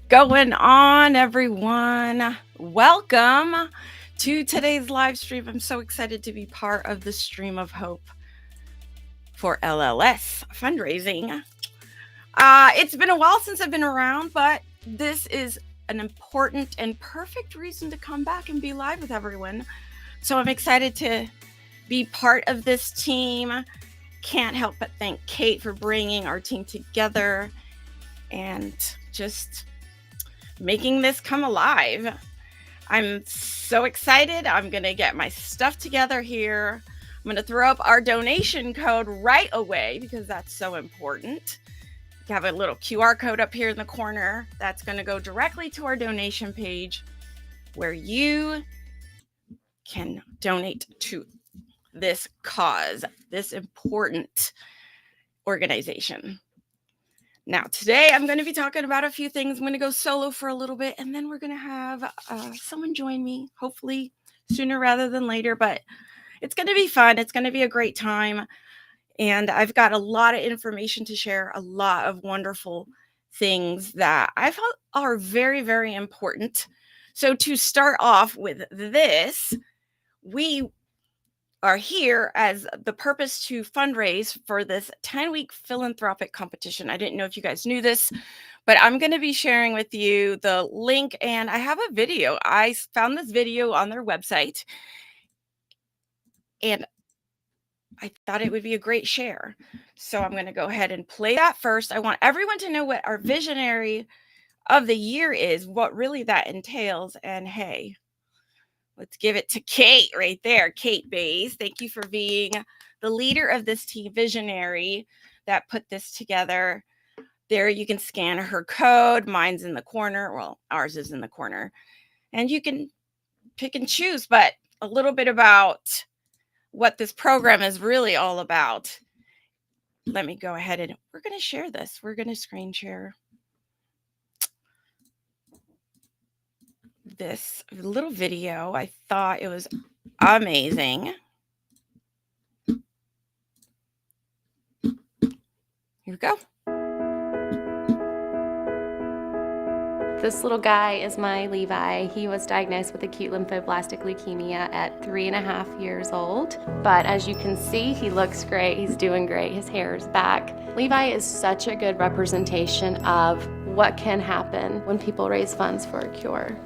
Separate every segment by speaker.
Speaker 1: Going on, everyone? Welcome to today's live stream. I'm so excited to be part of the stream of hope for LLS fundraising. It's been a while since I've been around, but this is an important and perfect reason to come back and be live with everyone. So I'm excited to be part of this team. Can't help but thank Kate for bringing our team together and just making this come alive. I'm so excited. I'm going to get my stuff together here. I'm going to throw up our donation code right away because that's so important. We have a little QR code up here in the corner that's going to go directly to our donation page where you can donate to this cause, this important organization. Now, today I'm going to be talking about a few things. I'm going to go solo for a little bit, and then we're going to have someone join me, hopefully sooner rather than later, but it's going to be fun. It's going to be a great time, and I've got a lot of information to share, a lot of wonderful things that I felt are very, very important. So to start off with this, we are here as the purpose to fundraise for this 10-week philanthropic competition. I didn't know if you guys knew this, but I'm going to be sharing with you the link, and I have a video. I found this video on their website, and I thought it would be a great share. So I'm going to go ahead and play that first. I want everyone to know what our visionary of the year is, what really that entails, and hey, let's give it to Kate right there. Kate Bays, thank you for being the leader of this team, visionary, that put this together. There you can scan her code. Mine's in the corner. Well, ours is in the corner. And you can pick and choose, but a little bit about what this program is really all about. Let me go ahead and we're going to share this. We're going to screen share this little video. I thought it was amazing. Here we go.
Speaker 2: This little guy is my Levi. He was diagnosed with acute lymphoblastic leukemia at 3.5 years old. But as you can see, he looks great. He's doing great. His hair is back. Levi is such a good representation of what can happen when people raise funds for a cure.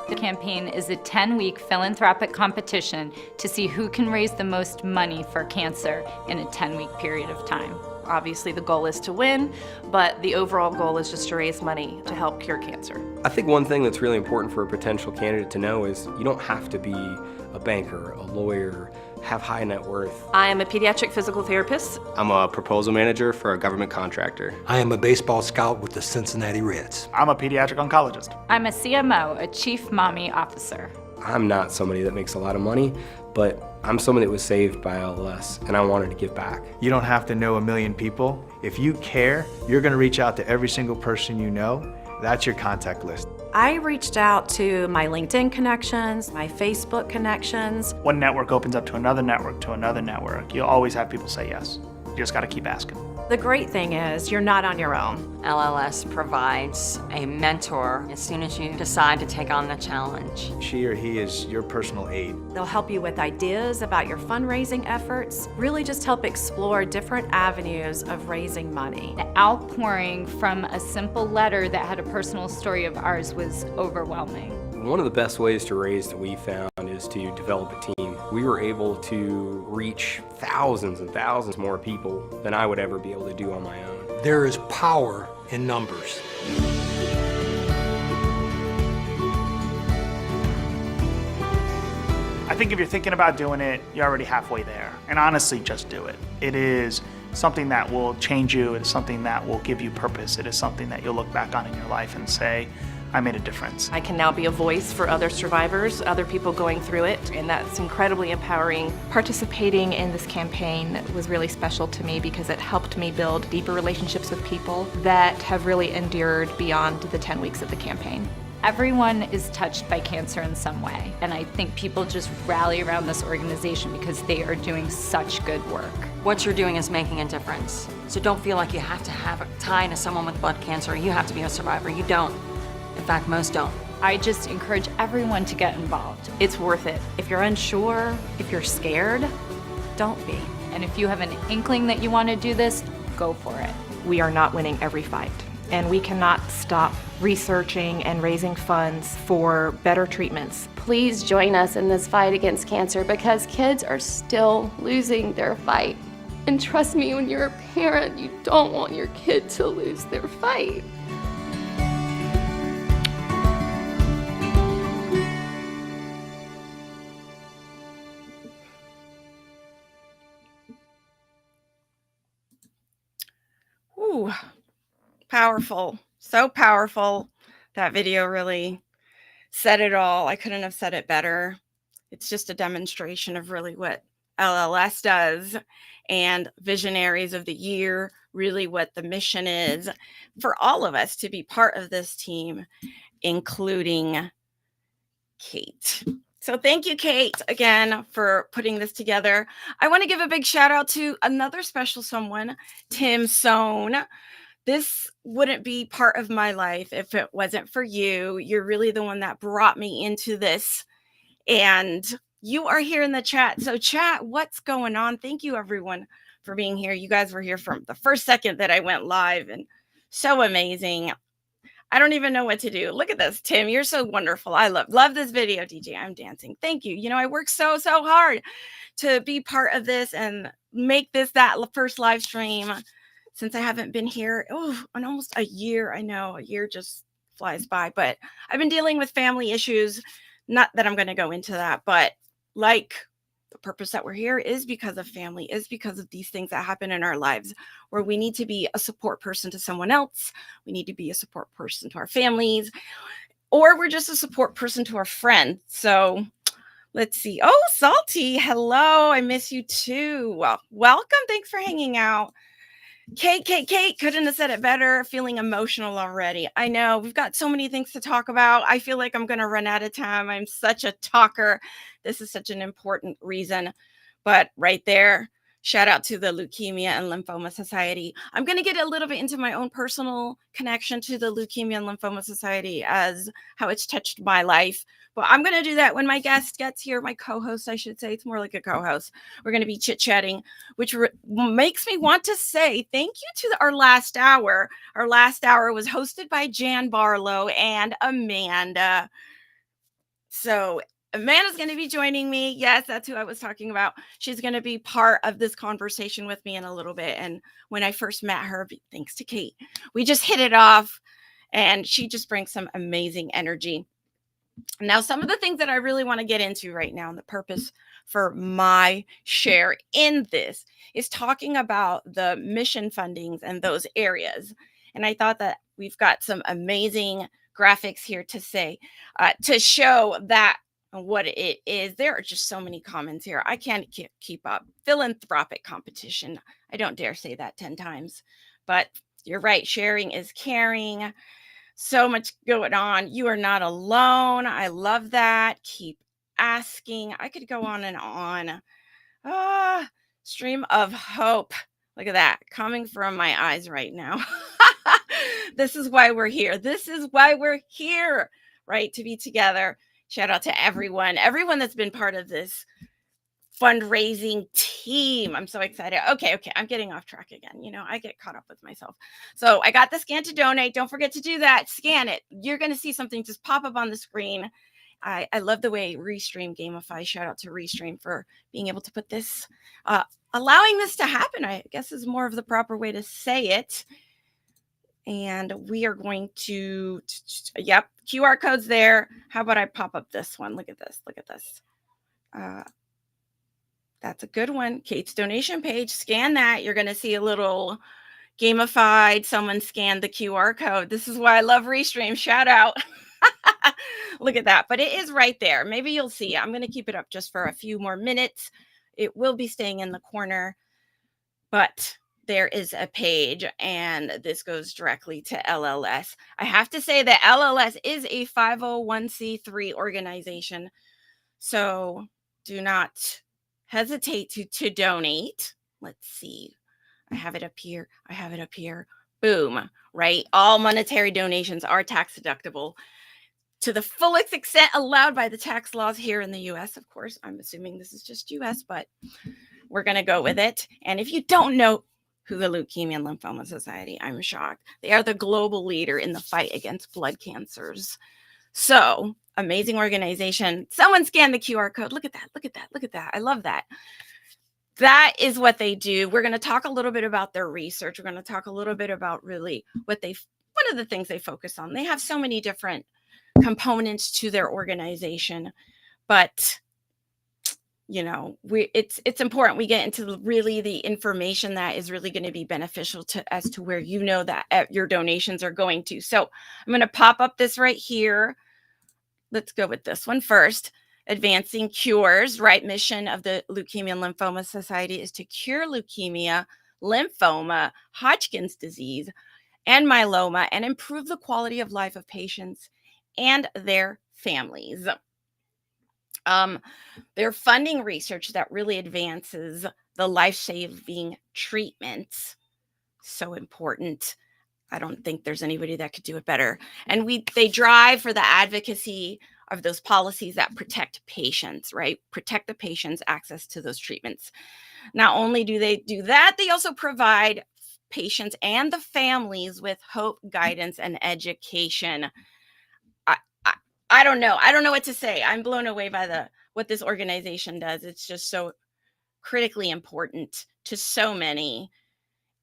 Speaker 3: The campaign is a 10-week philanthropic competition to see who can raise the most money for cancer in a 10-week period of time.
Speaker 4: Obviously the goal is to win, but the overall goal is just to raise money to help cure cancer.
Speaker 5: I think one thing that's really important for a potential candidate to know is you don't have to be a banker, a lawyer, have high net worth.
Speaker 4: I am a pediatric physical therapist.
Speaker 6: I'm a proposal manager for a government contractor.
Speaker 7: I am a baseball scout with the Cincinnati Reds.
Speaker 8: I'm a pediatric oncologist.
Speaker 3: I'm a CMO, a Chief Mommy Officer.
Speaker 5: I'm not somebody that makes a lot of money, but I'm someone that was saved by LLS, and I wanted to give back.
Speaker 8: You don't have to know a million people. If you care, you're going to reach out to every single person you know. That's your contact list.
Speaker 9: I reached out to my LinkedIn connections, my Facebook connections.
Speaker 10: One network opens up to another network to another network. You'll always have people say yes. You just got to keep asking.
Speaker 9: The great thing is you're not on your own.
Speaker 11: LLS provides a mentor as soon as you decide to take on the challenge.
Speaker 8: She or he is your personal aide.
Speaker 9: They'll help you with ideas about your fundraising efforts, really just help explore different avenues of raising money.
Speaker 3: The outpouring from a simple letter that had a personal story of ours was overwhelming.
Speaker 5: One of the best ways to raise that we found is to develop a team. We were able to reach thousands and thousands more people than I would ever be able to do on my own.
Speaker 7: There is power in numbers.
Speaker 10: I think if you're thinking about doing it, you're already halfway there. And honestly, just do it. It is something that will change you. It is something that will give you purpose. It is something that you'll look back on in your life and say, I made a difference.
Speaker 4: I can now be a voice for other survivors, other people going through it, and that's incredibly empowering.
Speaker 12: Participating in this campaign was really special to me because it helped me build deeper relationships with people that have really endured beyond the 10 weeks of the campaign.
Speaker 3: Everyone is touched by cancer in some way, and I think people just rally around this organization because they are doing such good work.
Speaker 11: what you're doing is making a difference. So don't feel like you have to have a tie to someone with blood cancer. You have to be a survivor. You don't. In fact, most don't.
Speaker 3: I just encourage everyone to get involved.
Speaker 9: It's worth it. If you're unsure, if you're scared, don't be.
Speaker 3: And if you have an inkling that you want to do this, go for it.
Speaker 12: We are not winning every fight, and we cannot stop researching and raising funds for better treatments.
Speaker 2: Please join us in this fight against cancer because kids are still losing their fight. And trust me, when you're a parent, you don't want your kid to lose their fight.
Speaker 1: Ooh, powerful. So powerful. That video really said it all. I couldn't have said it better. It's just a demonstration of really what LLS does and Visionaries of the Year, really what the mission is for all of us to be part of this team, including Kate. So thank you, Kate, again, for putting this together. I want to give a big shout out to another special someone, Tim Sohn. This wouldn't be part of my life if it wasn't for you. You're really the one that brought me into this. And you are here in the chat. So chat, what's going on? Thank you, everyone, for being here. You guys were here from the first second that I went live, and so amazing. I don't even know what to do. Look at this, Tim. You're so wonderful. I love this video, DJ. I'm dancing. Thank you. You know, I work so hard to be part of this and make this that first live stream since I haven't been here in almost a year. I know a year just flies by, but I've been dealing with family issues. Not that I'm going to go into that, but like the purpose that we're here is because of family, is because of these things that happen in our lives where we need to be a support person to someone else. We need to be a support person to our families, or we're just a support person to our friends. So let's see. Oh, Salty. Hello. I miss you too. Well, welcome. Thanks for hanging out. Kate, couldn't have said it better. Feeling emotional already. I know we've got so many things to talk about. I feel like I'm going to run out of time. I'm such a talker. This is such an important reason. But right there, shout out to the Leukemia and Lymphoma Society. I'm going to get a little bit into my own personal connection to the Leukemia and Lymphoma Society as how it's touched my life. But I'm going to do that when my guest gets here, my co-host, I should say. It's more like a co-host. We're going to be chit-chatting, which makes me want to say thank you to our last hour. Our last hour was hosted by Jan Barlow and Amanda. So Amanda's going to be joining me. Yes, that's who I was talking about. She's going to be part of this conversation with me in a little bit. And when I first met her, thanks to Kate, we just hit it off. And she just brings some amazing energy. Now, some of the things that I really want to get into right now, and the purpose for my share in this is talking about the mission fundings and those areas. And I thought that we've got some amazing graphics here to say, to show that what it is. There are just so many comments here. I can't keep up. Philanthropic competition. I don't dare say that 10 times, but you're right. Sharing is caring. So much going on. You are not alone. I love that. Keep asking. I could go on and on. Stream of hope. Look at that coming from my eyes right now. This is why we're here. This is why we're here, right? To be together. Shout out to everyone that's been part of this fundraising team. I'm so excited. Okay. I'm getting off track again. You know, I get caught up with myself. So I got the scan to donate. Don't forget to do that. Scan it. You're going to see something just pop up on the screen. I love the way Restream gamifies. Shout out to Restream for being able to put this, allowing this to happen, I guess is more of the proper way to say it. And we are going to, yep, QR codes there. How about I pop up this one? Look at this. That's a good one. Kate's donation page. Scan that. You're going to see a little gamified. Someone scanned the QR code. This is why I love Restream. Shout out. Look at that. But it is right there. Maybe you'll see. I'm going to keep it up just for a few more minutes. It will be staying in the corner. But there is a page, and this goes directly to LLS. I have to say that LLS is a 501c3 organization. So do not hesitate to donate. let's see. I have it up here. I have it up here. Boom, right? All monetary donations are tax deductible to the fullest extent allowed by the tax laws here in the US. Of course, I'm assuming this is just US, but we're going to go with it. And if you don't know who the Leukemia Lymphoma Society, I'm shocked. They are the global leader in the fight against blood cancers. So, amazing organization. Someone scan the QR code. Look at that. Look at that. Look at that. I love that. That is what they do. We're going to talk a little bit about their research. We're going to talk a little bit about really one of the things they focus on. They have so many different components to their organization, but it's important we get into really the information that is really going to be beneficial as to where that your donations are going to. So I'm going to pop up this right here. Let's go with this one first. Advancing cures, right? Mission of the Leukemia Lymphoma Society is to cure leukemia, lymphoma, Hodgkin's disease, and myeloma, and improve the quality of life of patients and their families. They're funding research that really advances the life-saving treatments. So important. I don't think there's anybody that could do it better. And they drive for the advocacy of those policies that protect patients, right? Protect the patient's access to those treatments. Not only do they do that, they also provide patients and the families with hope, guidance, and education. I don't know. I don't know what to say. I'm blown away by what this organization does. It's just so critically important to so many.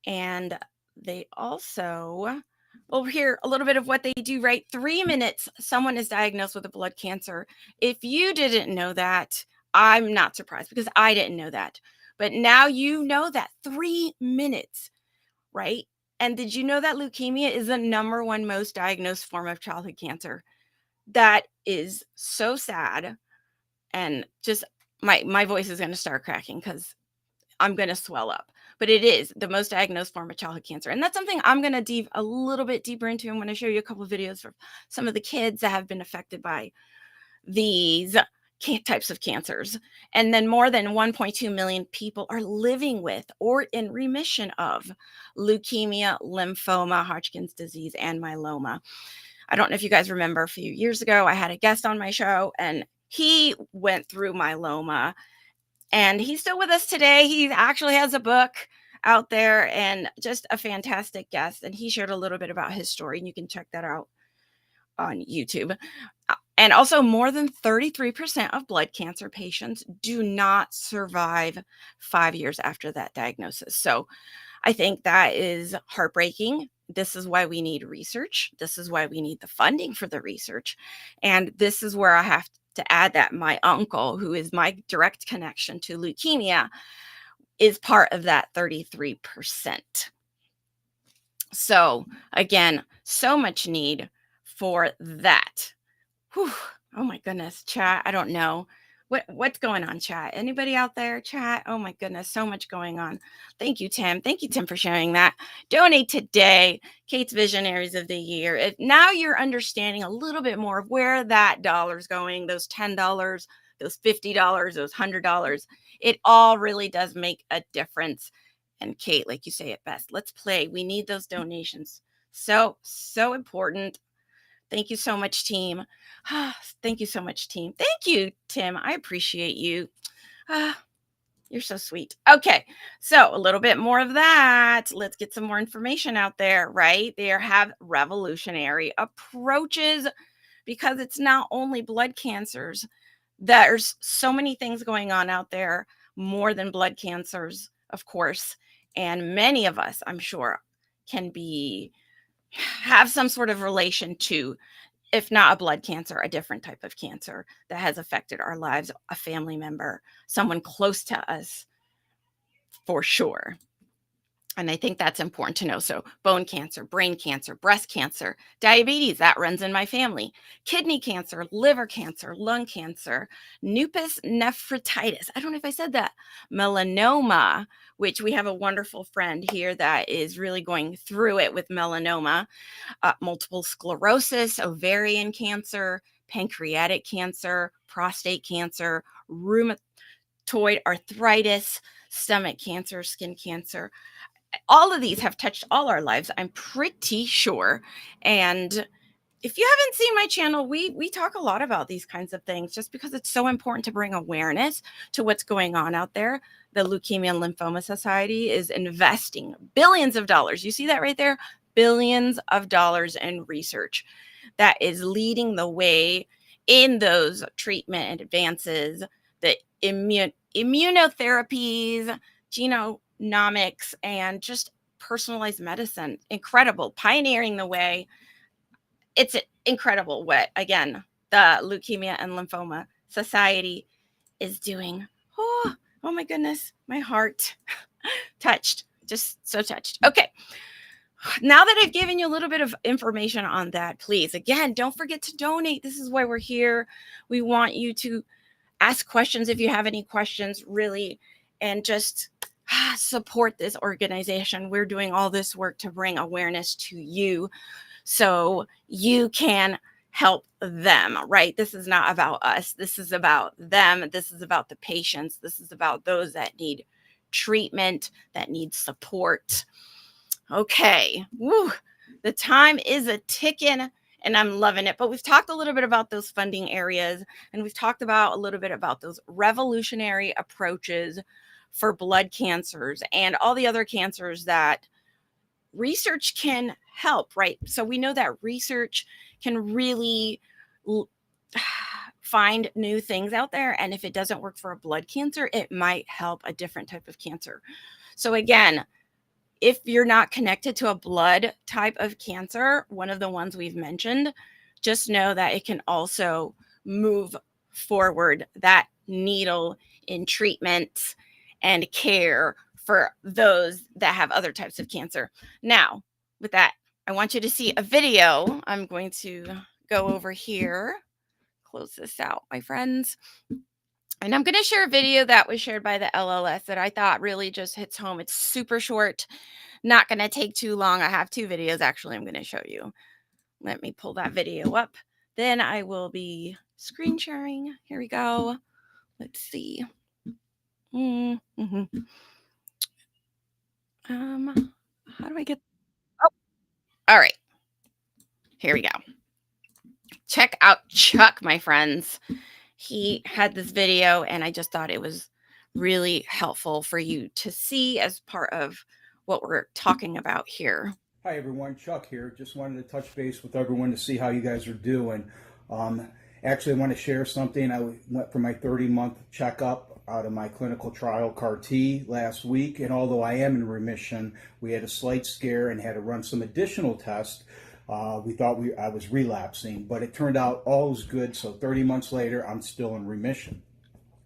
Speaker 1: And they also, over here, a little bit of what they do, right? 3 minutes, someone is diagnosed with a blood cancer. If you didn't know that, I'm not surprised because I didn't know that. But now you know that 3 minutes, right? And did you know that leukemia is the #1 most diagnosed form of childhood cancer? That is so sad. And just my voice is going to start cracking because I'm going to swell up. But it is the most diagnosed form of childhood cancer. And that's something I'm going to dive a little bit deeper into. I'm going to show you a couple of videos of some of the kids that have been affected by these types of cancers. And then more than 1.2 million people are living with or in remission of leukemia, lymphoma, Hodgkin's disease, and myeloma. I don't know if you guys remember a few years ago, I had a guest on my show and he went through myeloma and he's still with us today. He actually has a book out there and just a fantastic guest. And he shared a little bit about his story and you can check that out on YouTube. And also more than 33% of blood cancer patients do not survive 5 years after that diagnosis. So I think that is heartbreaking. This is why we need research. This is why we need the funding for the research. And this is where I have to add that my uncle, who is my direct connection to leukemia, is part of that 33%. So again, so much need for that. Whew. Oh my goodness, chat. I don't know. What's going on, chat? Anybody out there, chat? Oh my goodness, so much going on. Thank you, Tim. Thank you, Tim, for sharing that. Donate today. Kate's Visionaries of the Year. If now you're understanding a little bit more of where that dollar's going, those $10, those $50, those $100, it all really does make a difference. And Kate, like you say it best, let's play. We need those donations. So important. Thank you so much, team. Thank you so much, team. Thank you, Tim. I appreciate you. You're so sweet. Okay, so a little bit more of that. Let's get some more information out there, right? They have revolutionary approaches because it's not only blood cancers. There's so many things going on out there, more than blood cancers, of course. And many of us, I'm sure, can have some sort of relation to, if not a blood cancer, a different type of cancer that has affected our lives, a family member, someone close to us, for sure. And I think that's important to know. So bone cancer, brain cancer, breast cancer, diabetes, that runs in my family, kidney cancer, liver cancer, lung cancer, lupus nephritis. I don't know if I said that. Melanoma, which we have a wonderful friend here that is really going through it with melanoma, multiple sclerosis, ovarian cancer, pancreatic cancer, prostate cancer, rheumatoid arthritis, stomach cancer, skin cancer. All of these have touched all our lives, I'm pretty sure. And if you haven't seen my channel, we talk a lot about these kinds of things just because it's so important to bring awareness to what's going on out there. The Leukemia Lymphoma Society is investing billions of dollars. You see that right there? Billions of dollars in research that is leading the way in those treatment and advances, the immunotherapies, genomics, and just personalized medicine. Incredible, pioneering the way. It's incredible what, again, the Leukemia and Lymphoma Society is doing. Oh my goodness, my heart touched, just so touched. Okay, now that I've given you a little bit of information on that, please, again, don't forget to donate. This is why we're here. We want you to ask questions if you have any questions, really, and just support this organization. We're doing all this work to bring awareness to you so you can help them, right? This is not about us. This is about them. This is about the patients. This is about those that need treatment, that need support. Okay. Woo. The time is a ticking and I'm loving it. But we've talked a little bit about those funding areas, and we've talked about a little bit about those revolutionary approaches for blood cancers and all the other cancers that research can help, right? So we know that research can really find new things out there. And if it doesn't work for a blood cancer, it might help a different type of cancer. So again, if you're not connected to a blood type of cancer, one of the ones we've mentioned, just know that it can also move forward that needle in treatment and care for those that have other types of cancer. Now, with that, I want you to see a video. I'm going to go over here, close this out, my friends. And I'm going to share a video that was shared by the LLS that I thought really just hits home. It's super short, not going to take too long. I have two videos actually I'm going to show you. Let me pull that video up. Then I will be screen sharing. Here we go. Let's see. How do I get? Oh, all right. Here we go. Check out Chuck, my friends. He had this video, and I just thought it was really helpful for you to see as part of what we're talking about here.
Speaker 13: Hi everyone, Chuck here. Just wanted to touch base with everyone to see how you guys are doing. Actually, I want to share something. I went for my 30-month checkup out of my clinical trial CAR-T last week, and although I am in remission, we had a slight scare and had to run some additional tests. We thought I was relapsing, but it turned out all was good, so 30 months later, I'm still in remission.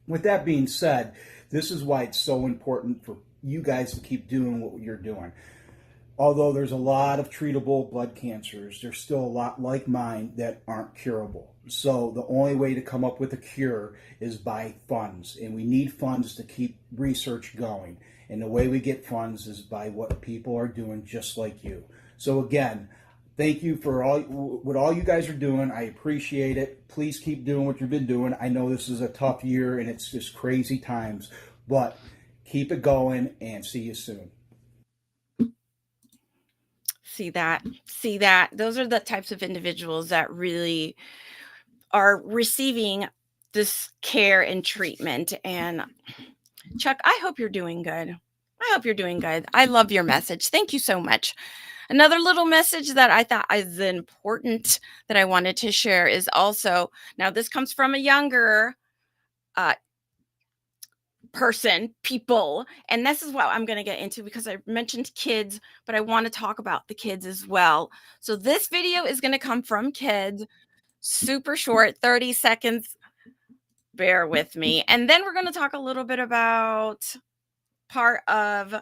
Speaker 13: With that being said, this is why it's so important for you guys to keep doing what you're doing. Although there's a lot of treatable blood cancers, there's still a lot like mine that aren't curable. So the only way to come up with a cure is by funds, and we need funds to keep research going. And the way we get funds is by what people are doing just like you. So again, thank you for what all you guys are doing. I appreciate it. Please keep doing what you've been doing. I know this is a tough year and it's just crazy times, but keep it going and see you soon.
Speaker 1: See that? See that? Those are the types of individuals that really are receiving this care and treatment. And Chuck, I hope you're doing good. I hope you're doing good. I love your message. Thank you so much. Another little message that I thought is important that I wanted to share is also, now this comes from a younger people, and this is what I'm going to get into because I mentioned kids, but I want to talk about the kids as well. So this video is going to come from kids, super short, 30 seconds. Bear with me. And then we're going to talk a little bit about part of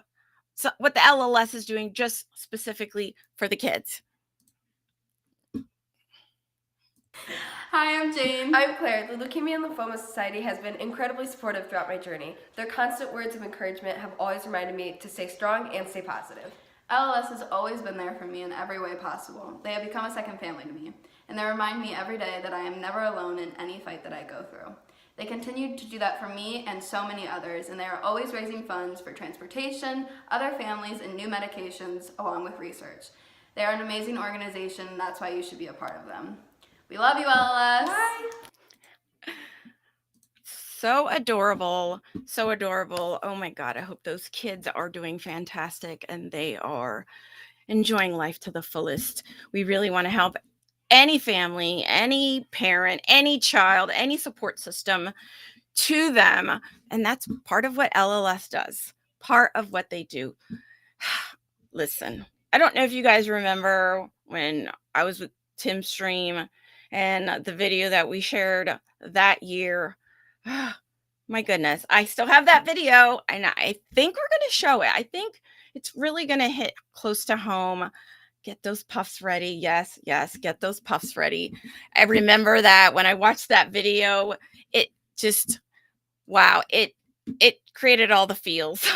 Speaker 1: what the LLS is doing just specifically for the kids.
Speaker 14: Hi, I'm Jane. I'm Claire. The Leukemia Lymphoma Society has been incredibly supportive throughout my journey. Their constant words of encouragement have always reminded me to stay strong and stay positive.
Speaker 15: LLS has always been there for me in every way possible. They have become a second family to me, and they remind me every day that I am never alone in any fight that I go through. They continue to do that for me and so many others, and they are always raising funds for transportation, other families, and new medications, along with research. They are an amazing organization, and that's why you should be a part of them. We love you, LLS!
Speaker 1: Bye. So adorable, so adorable. Oh my God, I hope those kids are doing fantastic and they are enjoying life to the fullest. We really want to help any family, any parent, any child, any support system to them. And that's part of what LLS does, part of what they do. Listen, I don't know if you guys remember when I was with Tim Stream and the video that we shared that year. My goodness, I still have that video and I think we're going to show it. I think it's really going to hit close to home. Get those puffs ready. Yes, yes, get those puffs ready. I remember that when I watched that video, it just, wow, it created all the feels.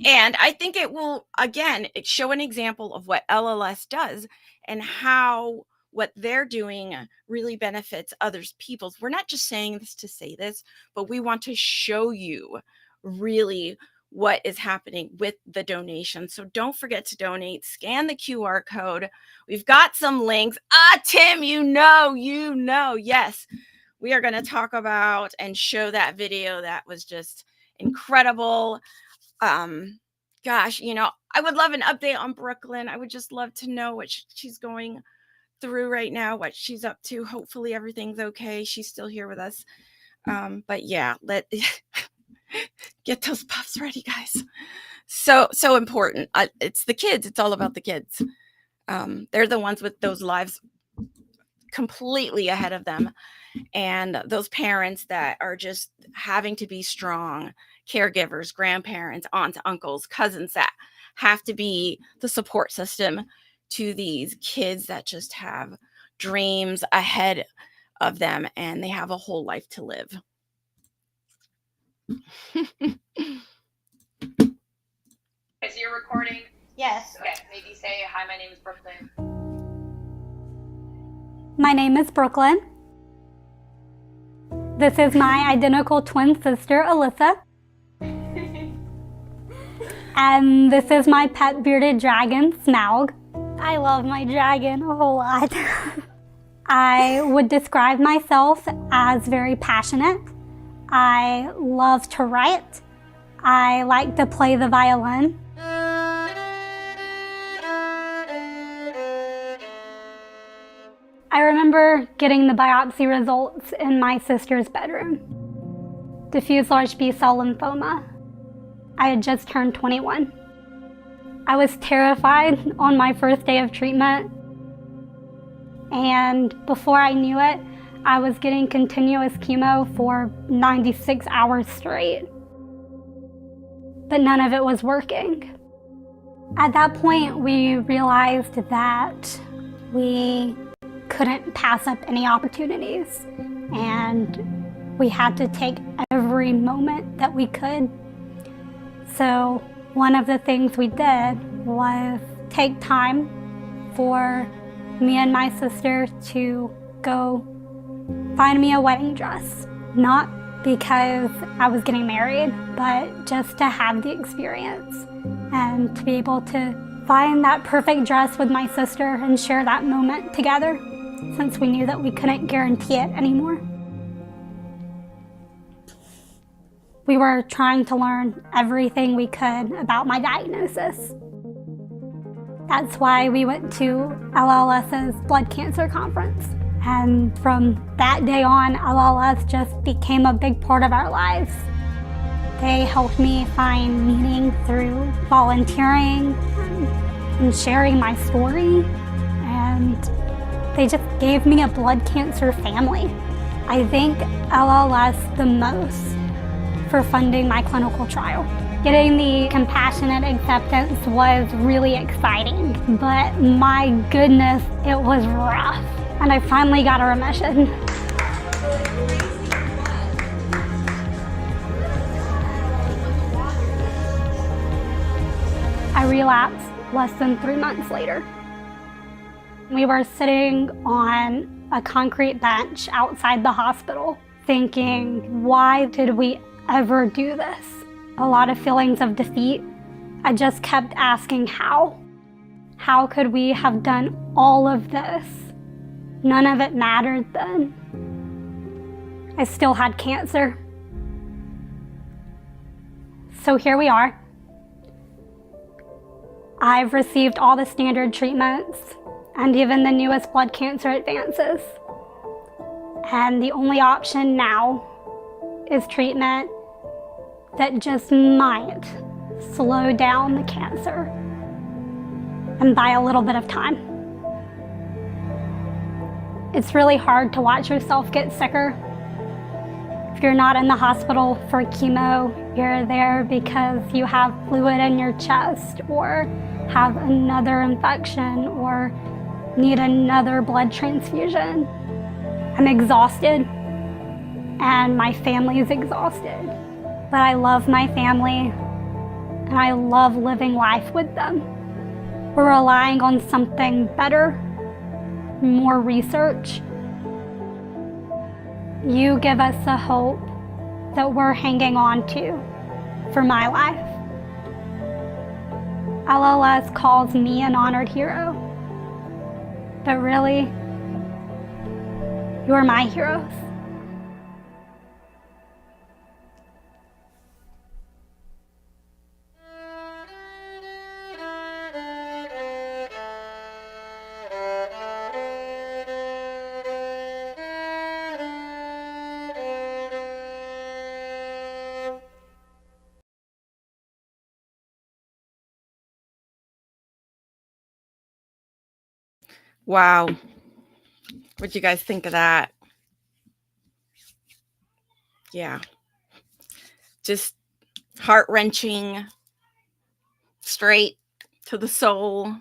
Speaker 1: And I think it will, again, show an example of what LLS does and how what they're doing really benefits others people's. We're not just saying this to say this, but we want to show you really what is happening with the donation. So don't forget to donate. Scan the QR code. We've got some links. Tim, you know, yes. We are going to talk about and show that video. That was just incredible. Gosh, you know, I would love an update on Brooklyn. I would just love to know what she's going through right now, what she's up to. Hopefully everything's okay. She's still here with us. But yeah, get those puffs ready, guys. So important. It's the kids. It's all about the kids. They're the ones with those lives completely ahead of them. And those parents that are just having to be strong, caregivers, grandparents, aunts, uncles, cousins that have to be the support system to these kids that just have dreams ahead of them and they have a whole life to live.
Speaker 16: Is you recording?
Speaker 17: Yes.
Speaker 16: Okay, maybe say, hi, my name is Brooklyn.
Speaker 17: My name is Brooklyn. This is my identical twin sister, Alyssa. And this is my pet bearded dragon, Smaug. I love my dragon a whole lot. I would describe myself as very passionate. I love to write. I like to play the violin. I remember getting the biopsy results in my sister's bedroom. Diffuse large B-cell lymphoma. I had just turned 21. I was terrified on my first day of treatment, and before I knew it, I was getting continuous chemo for 96 hours straight. But none of it was working. At that point, we realized that we couldn't pass up any opportunities, and we had to take every moment that we could. So one of the things we did was take time for me and my sister to go find me a wedding dress. Not because I was getting married, but just to have the experience and to be able to find that perfect dress with my sister and share that moment together, since we knew that we couldn't guarantee it anymore. We were trying to learn everything we could about my diagnosis. That's why we went to LLS's blood cancer conference. And from that day on, LLS just became a big part of our lives. They helped me find meaning through volunteering and sharing my story. And they just gave me a blood cancer family. I thank LLS the most for funding my clinical trial. Getting the compassionate acceptance was really exciting, but my goodness, it was rough. And I finally got a remission. I relapsed less than 3 months later. We were sitting on a concrete bench outside the hospital thinking, why did we ever do this? A lot of feelings of defeat. I just kept asking how. How could we have done all of this? None of it mattered then. I still had cancer. So here we are. I've received all the standard treatments and even the newest blood cancer advances. And the only option now is treatment that just might slow down the cancer and buy a little bit of time. It's really hard to watch yourself get sicker. If you're not in the hospital for chemo, you're there because you have fluid in your chest or have another infection or need another blood transfusion. I'm exhausted and my family is exhausted, but I love my family and I love living life with them. We're relying on something better, more research. You give us a hope that we're hanging on to for my life. LLS calls me an honored hero, but really, you're my heroes.
Speaker 1: Wow. What'd you guys think of that? Yeah. Just heart-wrenching, straight to the soul,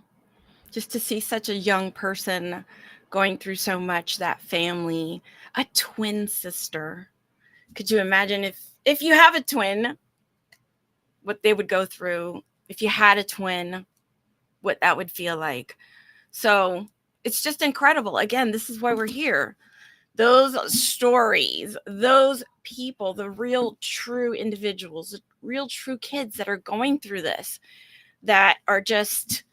Speaker 1: just to see such a young person going through so much, that family, a twin sister. Could you imagine if you have a twin, what they would go through? If you had a twin, what that would feel like. So it's just incredible. Again, this is why we're here. Those stories, those people, the real true individuals, the real true kids that are going through this, that are just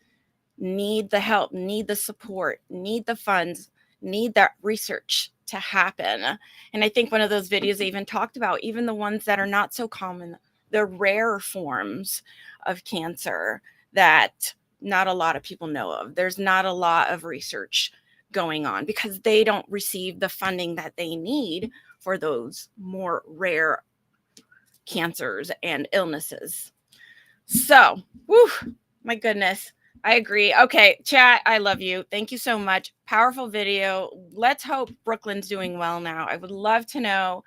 Speaker 1: need the help, need the support, need the funds, need that research to happen. And I think one of those videos they even talked about, even the ones that are not so common, the rare forms of cancer that not a lot of people know of. There's not a lot of research going on because they don't receive the funding that they need for those more rare cancers and illnesses. So, whew, my goodness, I agree. Okay, chat, I love you. Thank you so much. Powerful video. Let's hope Brooklyn's doing well now. I would love to know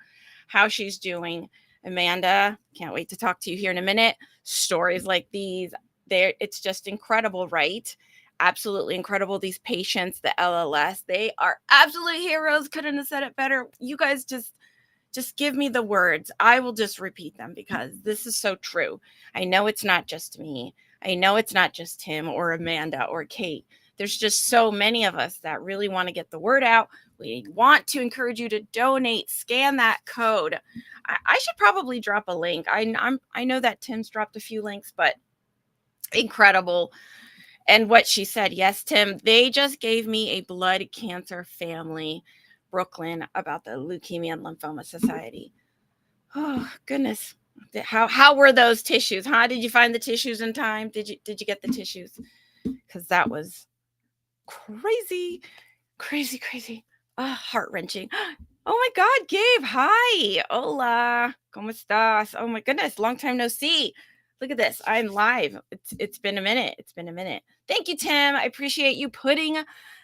Speaker 1: how she's doing. Amanda, can't wait to talk to you here in a minute. Stories like these, it's just incredible, right? Absolutely incredible. These patients, the LLS, they are absolute heroes. Couldn't have said it better. You guys just give me the words. I will just repeat them because this is so true. I know it's not just me. I know it's not just him or Amanda or Kate. There's just so many of us that really want to get the word out. We want to encourage you to donate, scan that code. I should probably drop a link. I know that Tim's dropped a few links, but incredible. And what she said, yes, Tim, they just gave me a blood cancer family, Brooklyn, about the Leukemia Lymphoma Society. Oh, goodness. How were those tissues? Huh? Did you find the tissues in time? Did you get the tissues? Because that was crazy. Heart-wrenching. Oh my God, Gabe. Hi. Hola. ¿Cómo estás? Oh my goodness. Long time no see. Look at this. I'm live. It's been a minute. Thank you, Tim. I appreciate you putting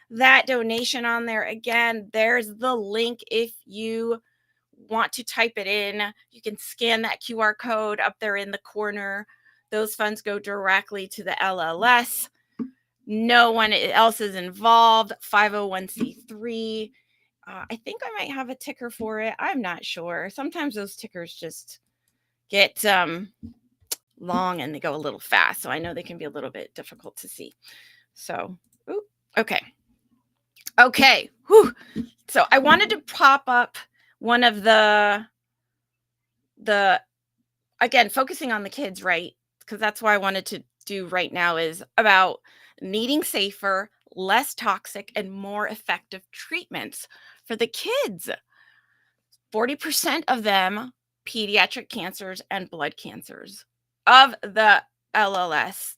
Speaker 1: that donation on there. Again, there's the link if you want to type it in. You can scan that QR code up there in the corner. Those funds go directly to the LLS. No one else is involved. 501c3. I think I might have a ticker for it. I'm not sure. Sometimes those tickers just get long and they go a little fast. So I know they can be a little bit difficult to see. So, okay. Whew. So I wanted to pop up one of the again, focusing on the kids, right? Because that's what I wanted to do right now, is about needing safer, less toxic, and more effective treatments for the kids. 40% of them pediatric cancers and blood cancers. Of the LLS,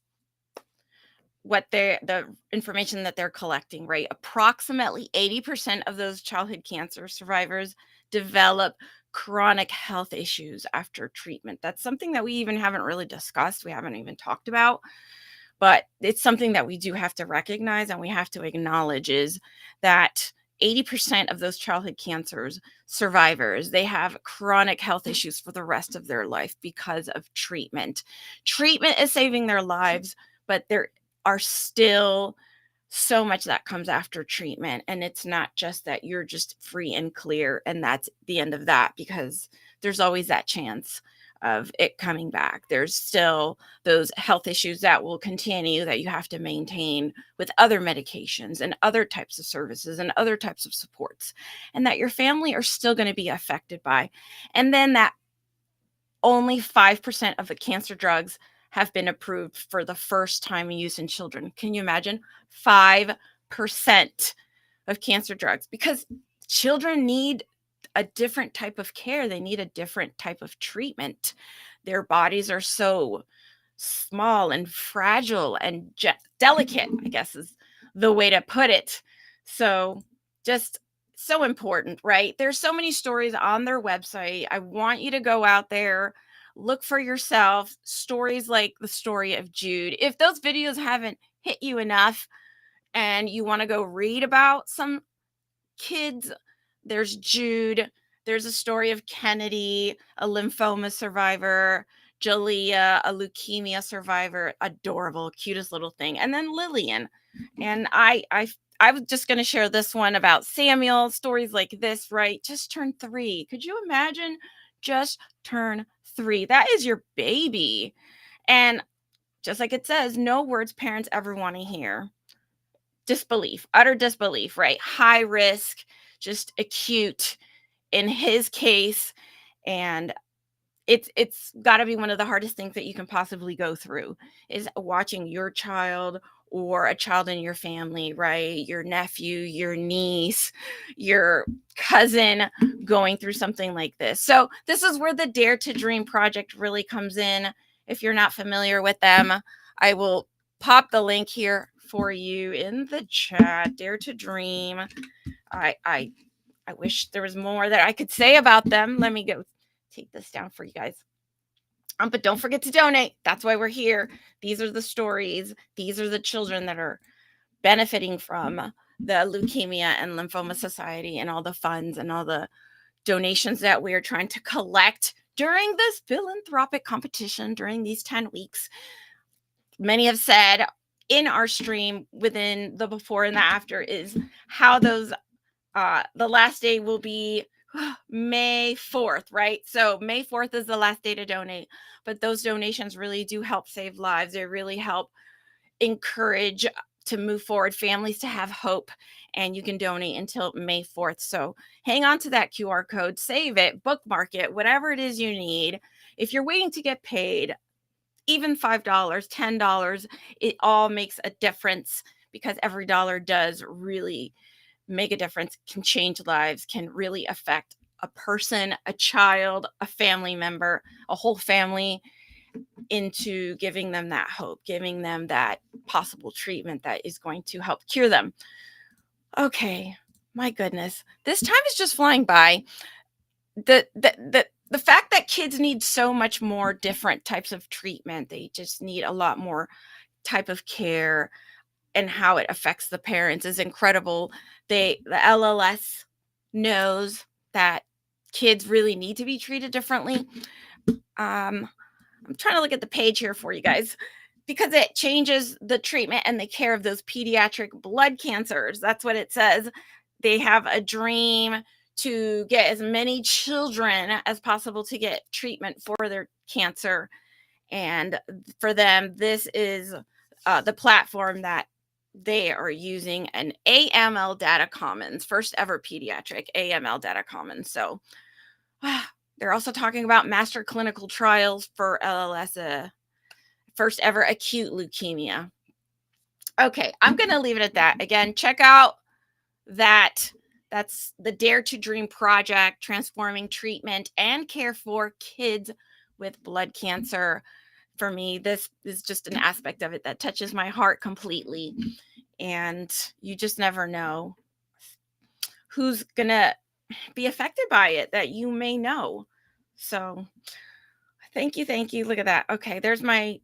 Speaker 1: the information that they're collecting, right? Approximately 80% of those childhood cancer survivors develop chronic health issues after treatment. That's something that we even haven't really discussed. We haven't even talked about, but it's something that we do have to recognize and we have to acknowledge, is that 80% of those childhood cancers survivors, they have chronic health issues for the rest of their life because of treatment. Treatment is saving their lives, but there are still so much that comes after treatment. And it's not just that you're just free and clear and that's the end of that, because there's always that chance of it coming back. There's still those health issues that will continue, that you have to maintain with other medications and other types of services and other types of supports, and that your family are still going to be affected by. And then that only 5% of the cancer drugs have been approved for the first time in use in children. Can you imagine? 5% of cancer drugs, because children need a different type of care. They need a different type of treatment. Their bodies are so small and fragile and delicate, I guess is the way to put it. So just so important, right? There's so many stories on their website. I want you to go out there, look for yourself, stories like the story of Jude. If those videos haven't hit you enough and you want to go read about some kids, there's Jude. There's a story of Kennedy, a lymphoma survivor, Jalea, a leukemia survivor, adorable, cutest little thing. And then Lillian. And I was just going to share this one about Samuel. Stories like this, right? Just turned 3. Could you imagine? Just turn 3. That is your baby. And just like it says, no words parents ever want to hear. Disbelief, utter disbelief, right? High risk, just acute in his case. And it's got to be one of the hardest things that you can possibly go through, is watching your child or a child in your family, right? Your nephew, your niece, your cousin going through something like this. So this is where the Dare to Dream project really comes in. If you're not familiar with them, I will pop the link here for you in the chat. Dare to Dream. I wish there was more that I could say about them. Let me go take this down for you guys. But don't forget to donate. That's why we're here. These are the stories. These are the children that are benefiting from the Leukemia and Lymphoma Society and all the funds and all the donations that we are trying to collect during this philanthropic competition during these 10 weeks. Many have said in our stream, within the before and the after, is how those the last day will be May 4th, right? So May 4th is the last day to donate, but those donations really do help save lives. They really help encourage to move forward, families to have hope, and you can donate until May 4th. So hang on to that QR code, save it, bookmark it, whatever it is you need. If you're waiting to get paid, even $5, $10, it all makes a difference, because every dollar does really make a difference, can change lives, can really affect a person, a child, a family member, a whole family, into giving them that hope, giving them that possible treatment that is going to help cure them. Okay, my goodness, this time is just flying by. The fact that kids need so much more different types of treatment, they just need a lot more type of care, and how it affects the parents is incredible. The LLS knows that kids really need to be treated differently. I'm trying to look at the page here for you guys, because it changes the treatment and the care of those pediatric blood cancers. That's what it says. They have a dream to get as many children as possible to get treatment for their cancer. And for them, this is the platform that they are using an AML data commons, first ever pediatric AML data commons. So they're also talking about master clinical trials for LLS, first ever acute leukemia. Okay, I'm going to leave it at that. Again, check out that. That's the Dare to Dream project, transforming treatment and care for kids with blood cancer. For me, this is just an aspect of it that touches my heart completely. And you just never know who's going to be affected by it that you may know. So thank you. Thank you. Look at that. Okay, there's my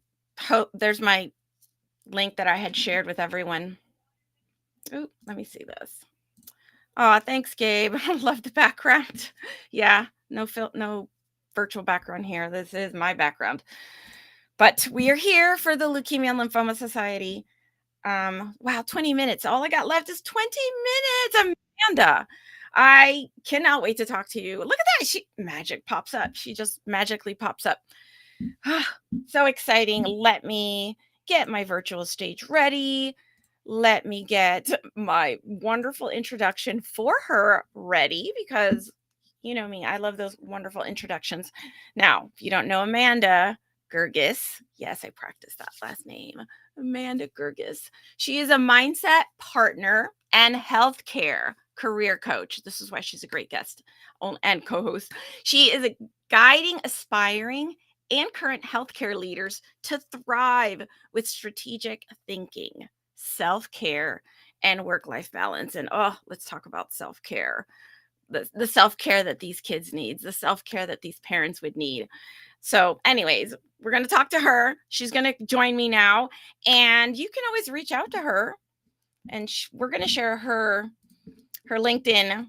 Speaker 1: link that I had shared with everyone. Ooh, let me see this. Oh, thanks, Gabe. I love the background. Yeah, no virtual background here. This is my background. But we are here for the Leukemia Lymphoma Society. Wow, 20 minutes. All I got left is 20 minutes. Amanda, I cannot wait to talk to you. Look at that. Magic pops up. She just magically pops up. So exciting. Let me get my virtual stage ready. Let me get my wonderful introduction for her ready, because you know me, I love those wonderful introductions. Now, if you don't know Amanda Gergis, yes, I practiced that last name, Amanda Gergis. She is a mindset partner and healthcare career coach. This is why she's a great guest and co-host. She is guiding aspiring and current healthcare leaders to thrive with strategic thinking, self-care, and work-life balance. And let's talk about self-care. The self-care that these kids need, the self-care that these parents would need. So anyways, we're going to talk to her. She's going to join me now, and you can always reach out to her, and we're going to share her LinkedIn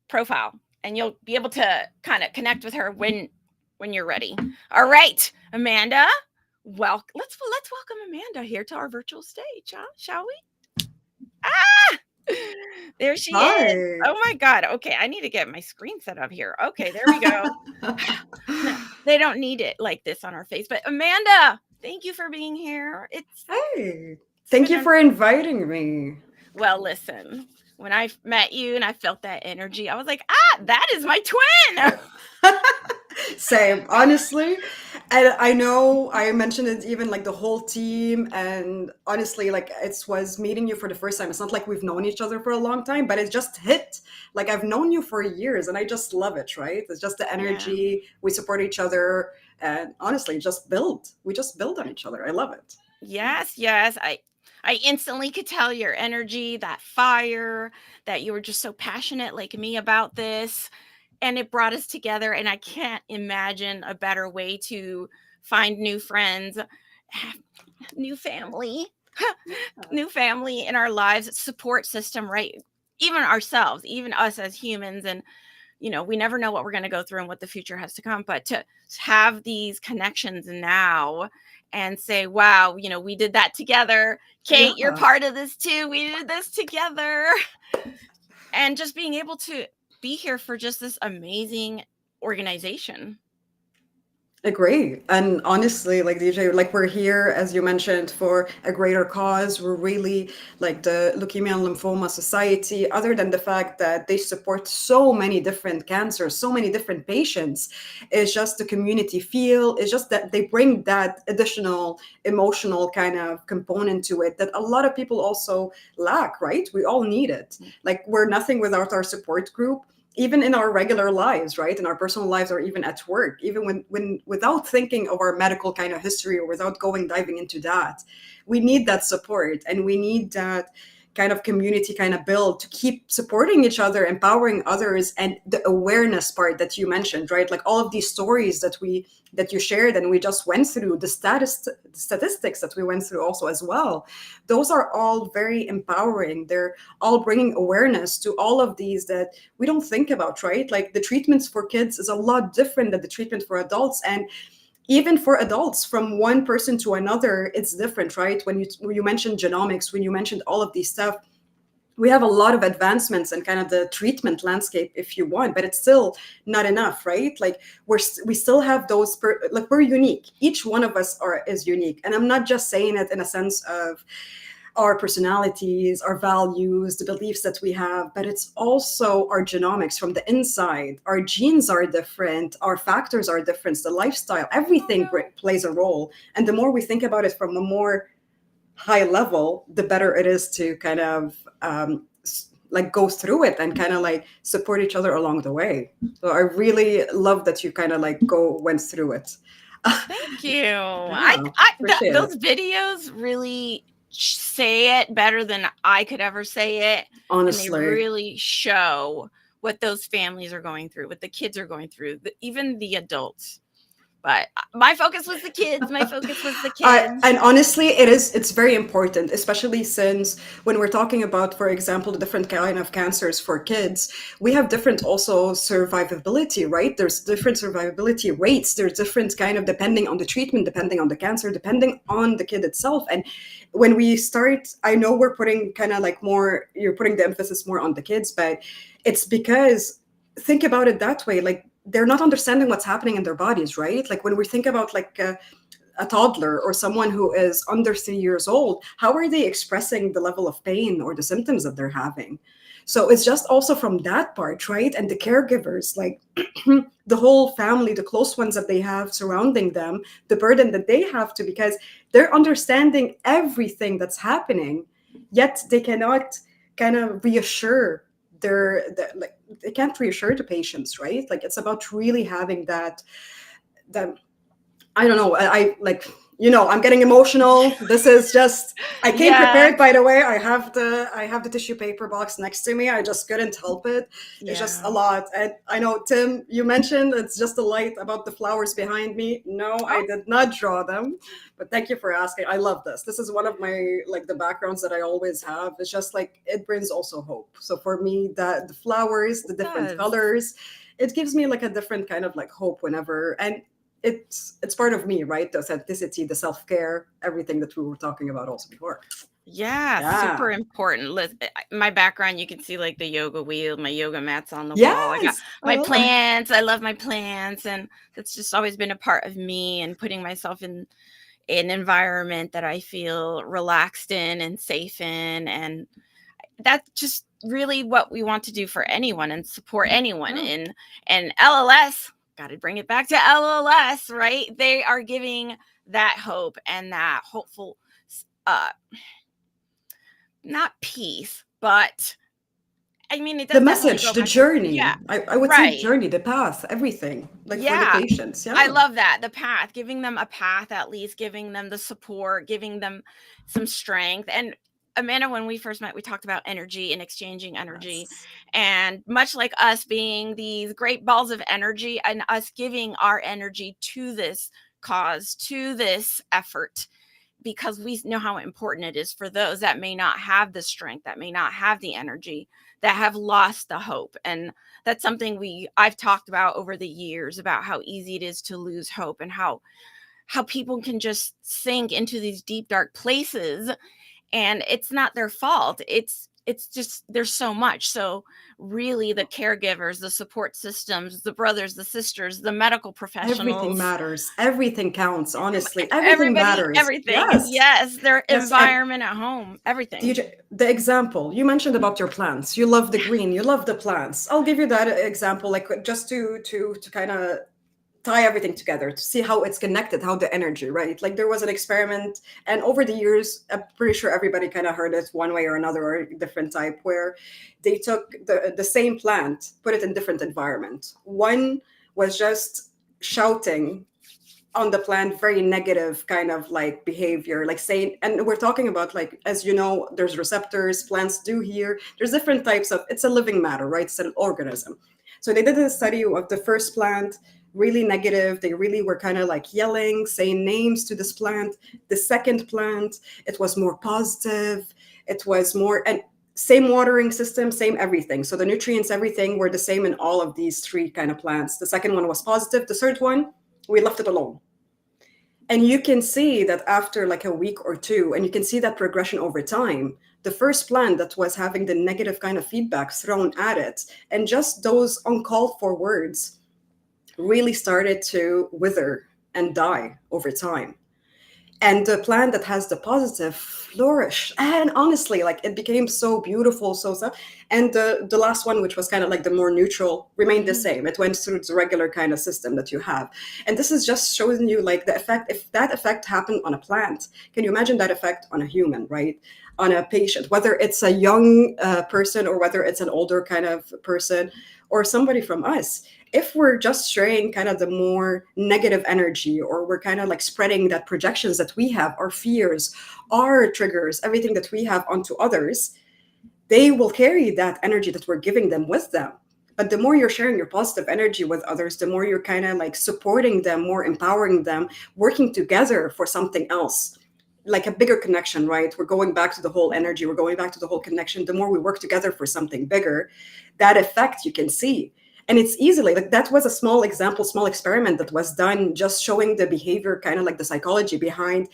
Speaker 1: profile, and you'll be able to kind of connect with her when you're ready. All right, Amanda, let's welcome Amanda here to our virtual stage, shall we? There she is. Oh my God. Okay, I need to get my screen set up here. Okay, there we go. They don't need it like this on our face, but Amanda, thank you for being here.
Speaker 18: Thank you for inviting me.
Speaker 1: Well, listen, when I met you and I felt that energy, I was like, that is my twin.
Speaker 18: Same, honestly. And I know I mentioned it even like the whole team, and honestly, like it was meeting you for the first time. It's not like we've known each other for a long time, but it just hit. Like I've known you for years, and I just love it, right? It's just the energy. Yeah. We support each other, and honestly, we just build on each other. I love it.
Speaker 1: Yes. I instantly could tell your energy, that fire, that you were just so passionate like me about this. And it brought us together, and I can't imagine a better way to find new friends, new family, new family in our lives, support system, right? Even ourselves, even us as humans. And, you know, we never know what we're going to go through and what the future has to come, but to have these connections now and say, wow, you know, we did that together. Kate, you're part of this too. We did this together. And just being able to be here for just this amazing organization.
Speaker 18: Agree. And honestly, like DJ, like we're here, as you mentioned, for a greater cause. We're really like the Leukemia Lymphoma Society, other than the fact that they support so many different cancers, so many different patients. It's just the community feel. It's just that they bring that additional emotional kind of component to it that a lot of people also lack, right? We all need it. Like we're nothing without our support group. Even in our regular lives, right? In our personal lives, or even at work, even when without thinking of our medical kind of history, or without diving into that, we need that support, and we need that kind of community kind of build to keep supporting each other, empowering others, and the awareness part that you mentioned, right? Like all of these stories that you shared and we just went through, the statistics that we went through also as well. Those are all very empowering. They're all bringing awareness to all of these that we don't think about, right? Like the treatments for kids is a lot different than the treatment for adults. And even for adults, from one person to another, it's different, right? When you mentioned genomics, when you mentioned all of these stuff, we have a lot of advancements in kind of the treatment landscape, if you want, but it's still not enough, right? Like we still have those, like we're unique. Each one of us is unique. And I'm not just saying it in a sense of our personalities, our values, the beliefs that we have, but it's also our genomics from the inside. Our genes are different, our factors are different, the lifestyle, everything plays a role. And the more we think about it from a more high level, the better it is to kind of like go through it and kind of like support each other along the way. So I really love that you kind of like went through it.
Speaker 1: Thank you. Those videos really say it better than I could ever say it.
Speaker 18: Honestly.
Speaker 1: And they really show what those families are going through, what the kids are going through, even the adults. But my focus was the kids. My focus was the kids.
Speaker 18: And honestly, it's very important, especially since when we're talking about, for example, the different kind of cancers for kids, we have different also survivability, right? There's different survivability rates. There's different kind of depending on the treatment, depending on the cancer, depending on the kid itself. And when we start, I know we're putting kind of like you're putting the emphasis more on the kids, but it's because think about it that way, like they're not understanding what's happening in their bodies, right? Like when we think about like a toddler or someone who is under 3 years old, how are they expressing the level of pain or the symptoms that they're having? So it's just also from that part, right? And the caregivers, like the whole family, the close ones that they have surrounding them, the burden that they have to, because they're understanding everything that's happening, yet they cannot kind of reassure like they can't reassure the patients, right? Like it's about really having that I don't know, I like, you know, I'm getting emotional. This is just, I came prepared, by the way. I have the tissue paper box next to me. I just couldn't help it. It's just a lot. And I know, Tim, you mentioned it's just a light about the flowers behind me. No, I did not draw them, but thank you for asking. I love this. This is one of my, like the backgrounds that I always have. It's just like, it brings also hope. So for me, the flowers, the different colors, it gives me like a different kind of like hope whenever, and it's part of me, right? The authenticity, the self-care, everything that we were talking about also before.
Speaker 1: Yeah, super important. My background, you can see like the yoga wheel, my yoga mats on the wall. I got my plants. I love my plants, and it's just always been a part of me, and putting myself in an environment that I feel relaxed in and safe in, and that's just really what we want to do for anyone and support anyone in. And LLS, got to bring it back to LLS, right? They are giving that hope and that hopeful, not peace, but I mean, it does
Speaker 18: the message, the journey.
Speaker 1: Yeah,
Speaker 18: I would say the journey, the path, everything, like for the patients. Yeah,
Speaker 1: I love that. The path, giving them a path, at least giving them the support, giving them some strength. And Amanda, when we first met, we talked about energy and exchanging energy. And much like us being these great balls of energy and us giving our energy to this cause, to this effort, because we know how important it is for those that may not have the strength, that may not have the energy, that have lost the hope. And that's something I've talked about over the years, about how easy it is to lose hope, and how people can just sink into these deep, dark places. And it's not their fault. It's just, there's so much. So really the caregivers, the support systems, the brothers, the sisters, the medical professionals.
Speaker 18: Everything matters. Everything counts, honestly. Everything matters.
Speaker 1: Everything. Yes. Their environment at home, everything.
Speaker 18: DJ, the example, you mentioned about your plants. You love the green, you love the plants. I'll give you that example, like just to kind of tie everything together, to see how it's connected, how the energy, right? Like there was an experiment, and over the years, I'm pretty sure everybody kind of heard it one way or another, or a different type, where they took the same plant, put it in different environment. One was just shouting on the plant, very negative kind of like behavior, like saying, and we're talking about, like, as you know, there's receptors, plants do hear, there's different types of, it's a living matter, right? It's an organism. So they did a study of the first plant, really negative. They really were kind of like yelling, saying names to this plant. The second plant, it was more positive. It was more, and same watering system, same everything. So the nutrients, everything were the same in all of these three kind of plants. The second one was positive. The third one, we left it alone. And you can see that after like a week or two, and you can see that progression over time, the first plan that was having the negative kind of feedback thrown at it, and just those uncalled for words really started to wither and die over time. And the plan that has the positive flourished, and honestly, like it became so beautiful, so. And the last one, which was kind of like the more neutral, remained the same. It went through the regular kind of system that you have. And this is just showing you like the effect. If that effect happened on a plant, can you imagine that effect on a human, right? On a patient, whether it's a young person or whether it's an older kind of person or somebody from us. If we're just sharing kind of the more negative energy, or we're kind of like spreading that projections that we have, our fears, our triggers, everything that we have onto others, they will carry that energy that we're giving them with them. But the more you're sharing your positive energy with others, the more you're kind of like supporting them, more empowering them, working together for something else, like a bigger connection, right? We're going back to the whole energy, we're going back to the whole connection. The more we work together for something bigger, that effect you can see. And it's easily, like that was a small example, small experiment that was done, just showing the behavior, kind of like the psychology behind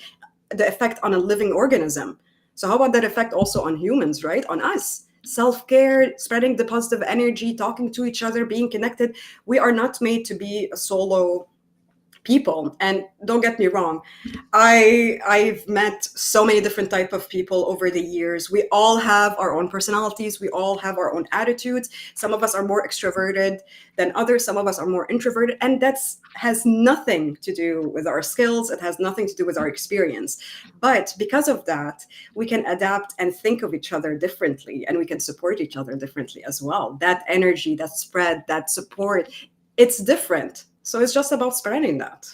Speaker 18: the effect on a living organism. So how about that effect also on humans, right? On us. Self-care, spreading the positive energy, talking to each other, being connected. We are not made to be a solo people. And don't get me wrong, I've met so many different type of people over the years. We all have our own personalities. We all have our own attitudes. Some of us are more extroverted than others. Some of us are more introverted. And that's has nothing to do with our skills. It has nothing to do with our experience. But because of that, we can adapt and think of each other differently, and we can support each other differently as well. That energy, that spread, that support, it's different. So it's just about spreading that.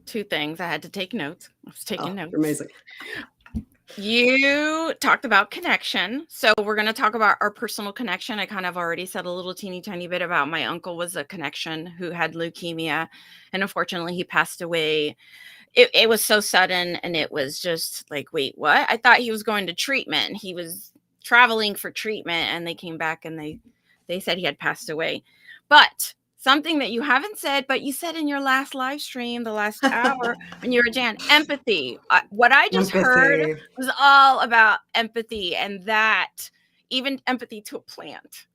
Speaker 1: Two things. I had to take notes. I was taking notes.
Speaker 18: Amazing.
Speaker 1: You talked about connection. So we're going to talk about our personal connection. I kind of already said a little teeny tiny bit about my uncle was a connection who had leukemia. And unfortunately, he passed away. It was so sudden. And it was just like, wait, what? I thought he was going to treatment. He was traveling for treatment. And they came back and they said he had passed away. But something that you haven't said, but you said in your last live stream, the last hour, when you were Jan, empathy. What I just heard was all about empathy, and that even empathy to a plant.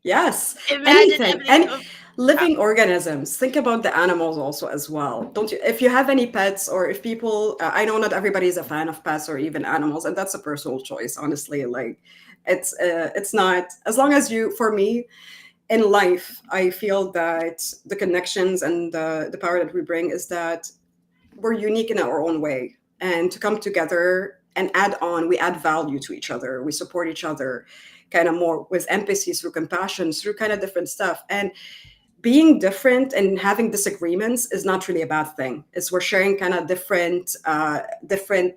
Speaker 18: Yes,
Speaker 1: Imagine
Speaker 18: anything. And living organisms. Think about the animals also as well. Don't you? If you have any pets, or if people, I know not everybody is a fan of pets or even animals, and that's a personal choice, honestly. Like, it's not, as long as you, for me, in life, I feel that the connections and the power that we bring is that we're unique in our own way. And to come together and add on, we add value to each other. We support each other kind of more with empathy, through compassion, through kind of different stuff. And being different and having disagreements is not really a bad thing. It's we're sharing kind of different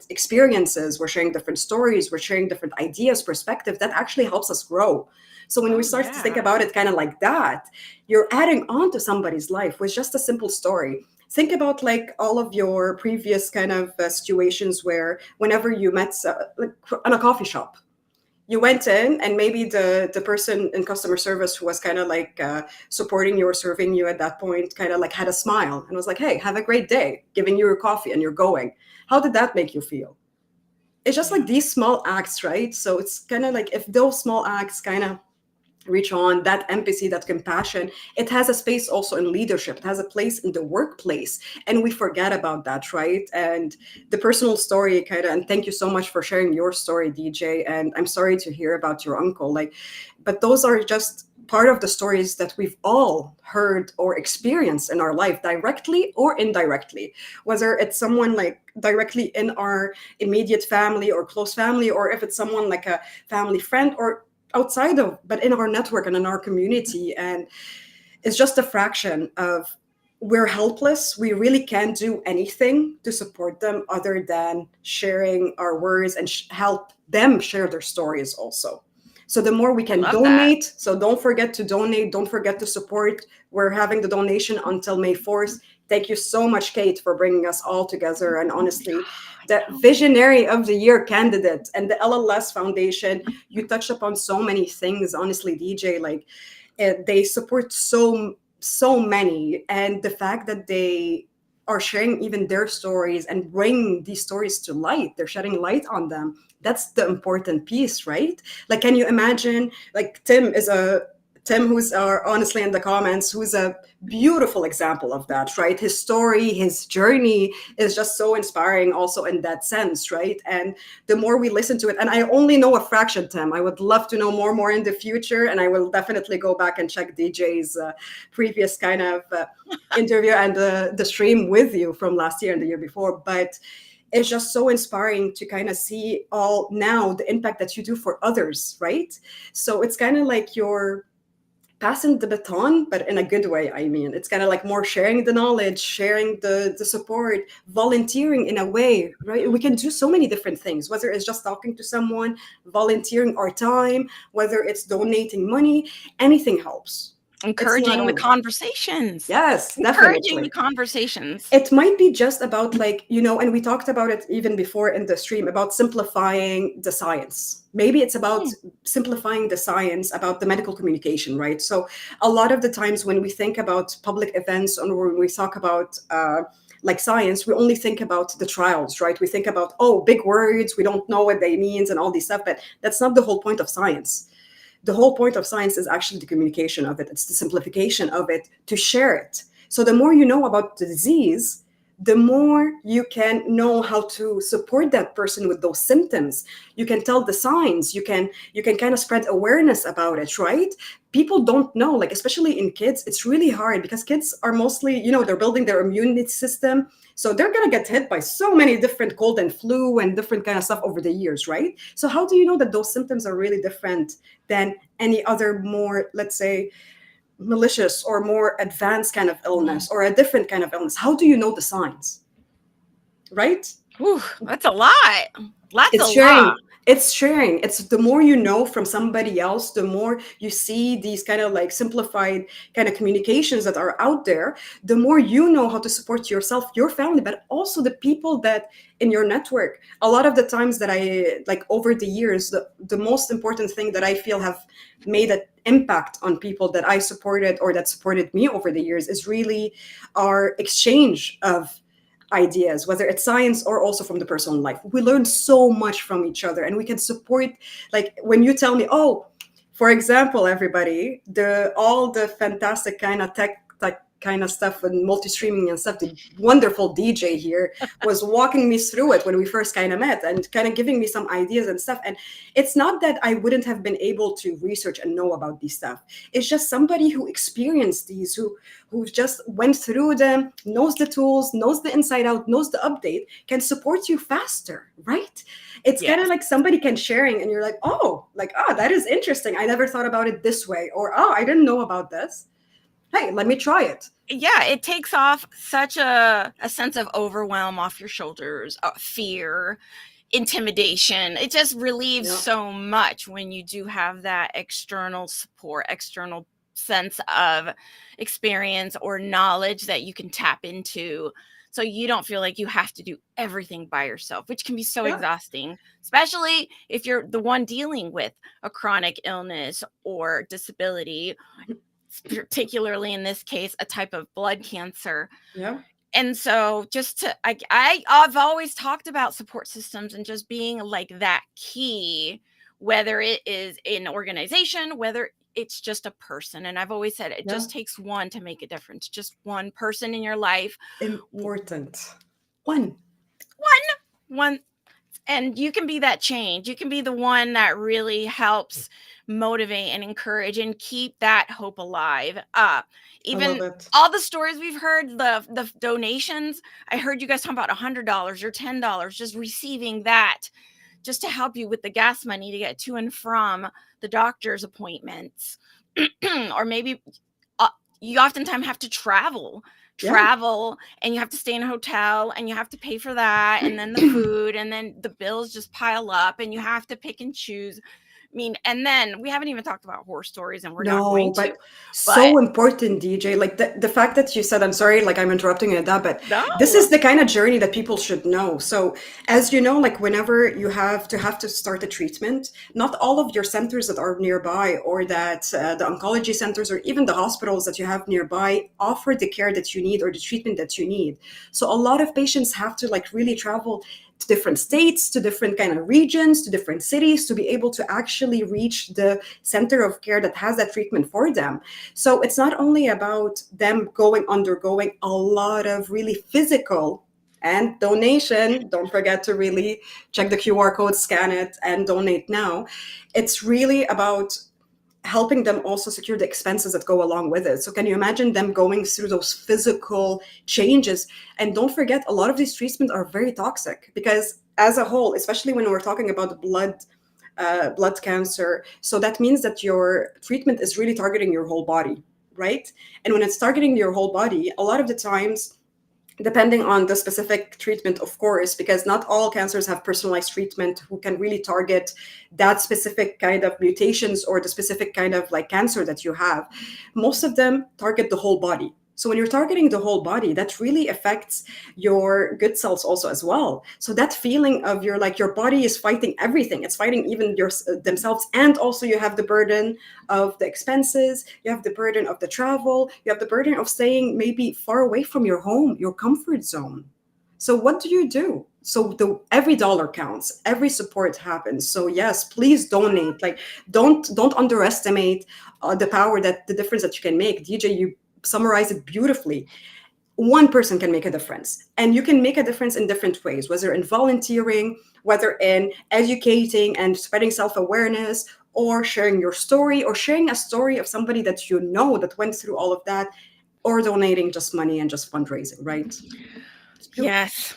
Speaker 18: experiences. We're sharing different stories. We're sharing different ideas, perspective that actually helps us grow. So when we start to think about it kind of like that, you're adding on to somebody's life with just a simple story. Think about like all of your previous kind of situations where whenever you met like in a coffee shop, you went in and maybe the person in customer service who was kind of like supporting you or serving you at that point kind of like had a smile and was like, hey, have a great day, giving you your coffee, and you're going. How did that make you feel? It's just like these small acts, right? So it's kind of like if those small acts kind of reach on, that empathy, that compassion, it has a space also in leadership. It has a place in the workplace, and we forget about that, right? And the personal story kind of, and thank you so much for sharing your story, DJ, and I'm sorry to hear about your uncle, like, but those are just part of the stories that we've all heard or experienced in our life, directly or indirectly, whether it's someone like directly in our immediate family or close family, or if it's someone like a family friend or outside of, but in our network and in our community. And it's just a fraction of, we're helpless. We really can't do anything to support them other than sharing our words and help them share their stories also. So the more we can donate, so don't forget to donate, don't forget to support. We're having the donation until May 4th. Thank you so much, Kate, for bringing us all together. And honestly, the Visionary of the Year candidate and the LLS Foundation, you touched upon so many things, honestly, DJ, like they support so many. And the fact that they are sharing even their stories and bring these stories to light. They're shedding light on them. That's the important piece, right? Like, can you imagine, like Tim, who's honestly in the comments, who's a beautiful example of that, right? His story, his journey is just so inspiring also in that sense, right? And the more we listen to it, and I only know a fraction, Tim, I would love to know more in the future, and I will definitely go back and check DJ's previous kind of interview and the stream with you from last year and the year before. But it's just so inspiring to kind of see all now the impact that you do for others, right? So it's kind of like you're passing the baton, but in a good way. I mean, it's kind of like more sharing the knowledge, sharing the support, volunteering in a way, right? We can do so many different things, whether it's just talking to someone, volunteering our time, whether it's donating money, anything helps.
Speaker 1: Encouraging the conversations.
Speaker 18: Yes,
Speaker 1: Encouraging
Speaker 18: definitely.
Speaker 1: the conversations.
Speaker 18: It might be just about, like, you know, and we talked about it even before in the stream, about simplifying the science. Maybe it's about simplifying the science about the medical communication, right? So a lot of the times when we think about public events or when we talk about like science, we only think about the trials, right? We think about, oh, big words, we don't know what they mean and all these stuff, but that's not the whole point of science. The whole point of science is actually the communication of it. It's the simplification of it, to share it. So the more you know about the disease, the more you can know how to support that person with those symptoms. You can tell the signs. You can kind of spread awareness about it, right? People don't know, like, especially in kids, it's really hard because kids are mostly, you know, they're building their immune system. So they're going to get hit by so many different cold and flu and different kind of stuff over the years, right? So how do you know that those symptoms are really different than any other more, let's say, malicious or more advanced kind of illness or a different kind of illness? How do you know the signs? Right?
Speaker 1: Whew, that's a lot.
Speaker 18: It's sharing. It's sharing. It's the more you know from somebody else, the more you see these kind of like simplified kind of communications that are out there, the more you know how to support yourself, your family, but also the people that in your network. A lot of the times that I, like, over the years, the most important thing that I feel have made an impact on people that I supported or that supported me over the years is really our exchange of ideas, whether it's science or also from the personal life. We learn so much from each other, and we can support, like, when you tell me, oh, for example, everybody, all the fantastic kind of tech kind of stuff and multi-streaming and stuff, the wonderful DJ here was walking me through it when we first kind of met and kind of giving me some ideas and stuff. And it's not that I wouldn't have been able to research and know about these stuff. It's just somebody who experienced these, who just went through them, knows the tools, knows the inside out, knows the update, can support you faster, right? It's kind of like somebody can sharing and you're like, oh, that is interesting. I never thought about it this way. Or, oh, I didn't know about this. Hey, let me try it.
Speaker 1: Yeah, it takes off such a sense of overwhelm off your shoulders, fear, intimidation. It just relieves so much when you do have that external support, external sense of experience or knowledge that you can tap into. So you don't feel like you have to do everything by yourself, which can be so exhausting, especially if you're the one dealing with a chronic illness or disability, particularly in this case, a type of blood cancer.
Speaker 18: Yeah.
Speaker 1: And so I've always talked about support systems and just being like that key, whether it is an organization, whether it's just a person. And I've always said it just takes one to make a difference. Just one person in your life.
Speaker 18: Important. One.
Speaker 1: And you can be that change. You can be the one that really helps motivate and encourage and keep that hope alive. Even all the stories we've heard, the donations, I heard you guys talking about $100 or $10, just receiving that just to help you with the gas money to get to and from the doctor's appointments. Or maybe you oftentimes have to travel and you have to stay in a hotel and you have to pay for that, and then the food, and then the bills just pile up and you have to pick and choose. mean, and then we haven't even talked about horror stories, and we're not
Speaker 18: No,
Speaker 1: going to.
Speaker 18: but so important, DJ. Like the fact that you said, I'm sorry, like I'm interrupting you at that, but this
Speaker 1: No.
Speaker 18: is the kind of journey that people should know. So as you know, like whenever you have to start a treatment, not all of your centers that are nearby or that the oncology centers or even the hospitals that you have nearby offer the care that you need or the treatment that you need. So a lot of patients have to like really travel to different states, to different kind of regions, to different cities to be able to actually reach the center of care that has that treatment for them. So it's not only about them undergoing a lot of really physical and donation. Don't forget to really check the QR code, scan it, and donate now. It's really about helping them also secure the expenses that go along with it. So can you imagine them going through those physical changes? And don't forget, a lot of these treatments are very toxic because as a whole, especially when we're talking about blood cancer, so that means that your treatment is really targeting your whole body, right? And when it's targeting your whole body, a lot of the times, depending on the specific treatment, of course, because not all cancers have personalized treatment who can really target that specific kind of mutations or the specific kind of like cancer that you have. Most of them target the whole body. So when you're targeting the whole body, that really affects your good cells also as well. So that feeling of your body is fighting everything. It's fighting even themselves. And also you have the burden of the expenses. You have the burden of the travel. You have the burden of staying maybe far away from your home, your comfort zone. So what do you do? So every dollar counts, every support happens. So yes, please donate. Like don't underestimate the power, the difference that you can make. DJ, you summarize it beautifully. One person can make a difference, and you can make a difference in different ways, whether in volunteering, whether in educating and spreading self-awareness, or sharing your story, or sharing a story of somebody that you know that went through all of that, or donating just money and just fundraising, right?
Speaker 1: Yes.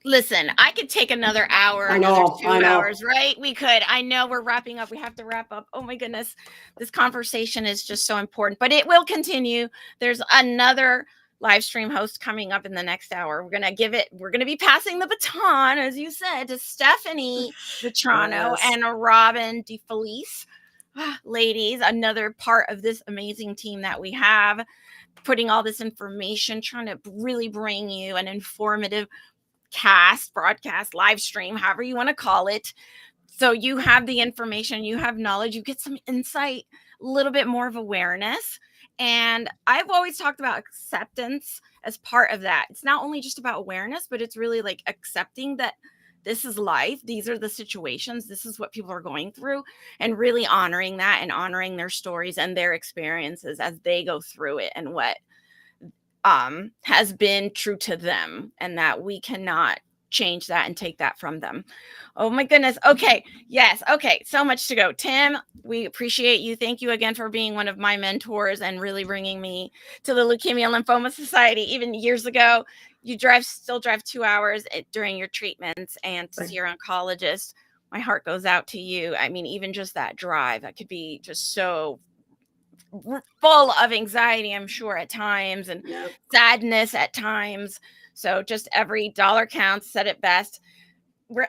Speaker 1: Listen, I could take another hour,
Speaker 18: I
Speaker 1: another
Speaker 18: know,
Speaker 1: 2
Speaker 18: I know.
Speaker 1: hours, right? We could. I know we're wrapping up. We have to wrap up. Oh my goodness. This conversation is just so important, but it will continue. There's another live stream host coming up in the next hour. We're going to be passing the baton, as you said, to Stephanie Vitrano
Speaker 18: Yes.
Speaker 1: and Robin DeFelice. Ladies, another part of this amazing team that we have, putting all this information, trying to really bring you an informative broadcast, live stream, however you want to call it. So you have the information, you have knowledge, you get some insight, a little bit more of awareness. And I've always talked about acceptance as part of that. It's not only just about awareness, but it's really like accepting that this is life. These are the situations. This is what people are going through, and really honoring that and honoring their stories and their experiences as they go through it, and what has been true to them, and that we cannot change that and take that from them. Oh my goodness. Okay. Yes. Okay. So much to go. Tim, we appreciate you. Thank you again for being one of my mentors and really bringing me to the Leukemia Lymphoma Society. Even years ago, you still drive 2 hours during your treatments and to see your oncologist. My heart goes out to you. I mean, even just that drive, that could be just so full of anxiety, I'm sure, at times, and sadness at times. So just every dollar counts, said it best.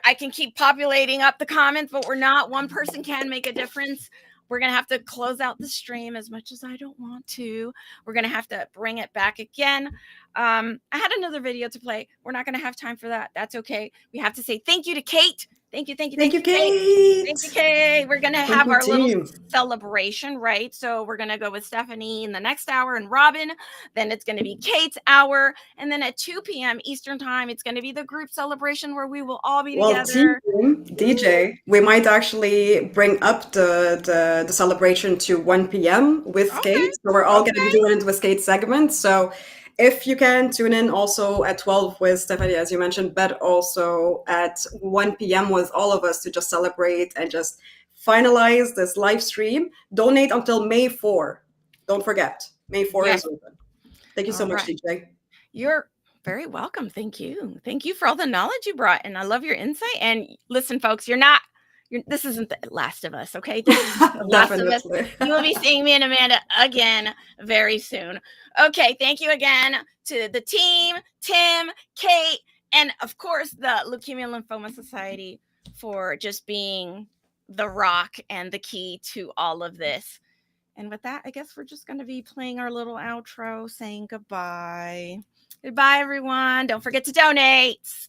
Speaker 1: I can keep populating up the comments, but we're not. One person can make a difference. We're going to have to close out the stream, as much as I don't want to. We're going to have to bring it back again. I had another video to play. We're not going to have time for that. That's okay. We have to say thank you to Kate. Thank you, Kate.
Speaker 18: Thank you, Kate.
Speaker 1: We're going to have our little celebration, right? So we're going to go with Stephanie in the next hour and Robin. Then it's going to be Kate's hour. And then at 2 p.m. Eastern time, it's going to be the group celebration where we will all be together.
Speaker 18: DJ, we might actually bring up the celebration to 1 p.m. with Kate. So we're all going to be doing it with Kate's segment. So if you can tune in also at 12 with Stephanie, as you mentioned, but also at 1 p.m. with all of us to just celebrate and just finalize this live stream. Donate until May 4. Don't forget, May 4 is open. Thank you so much, DJ.
Speaker 1: You're very welcome. Thank you. Thank you for all the knowledge you brought. And I love your insight. And listen, folks, this isn't the Last of Us, okay? This is the Last of Us. You will be seeing me and Amanda again very soon. Okay, thank you again to the team, Tim, Kate, and of course the Leukemia Lymphoma Society for just being the rock and the key to all of this. And with that, I guess we're just going to be playing our little outro, saying goodbye. Goodbye, everyone. Don't forget to donate.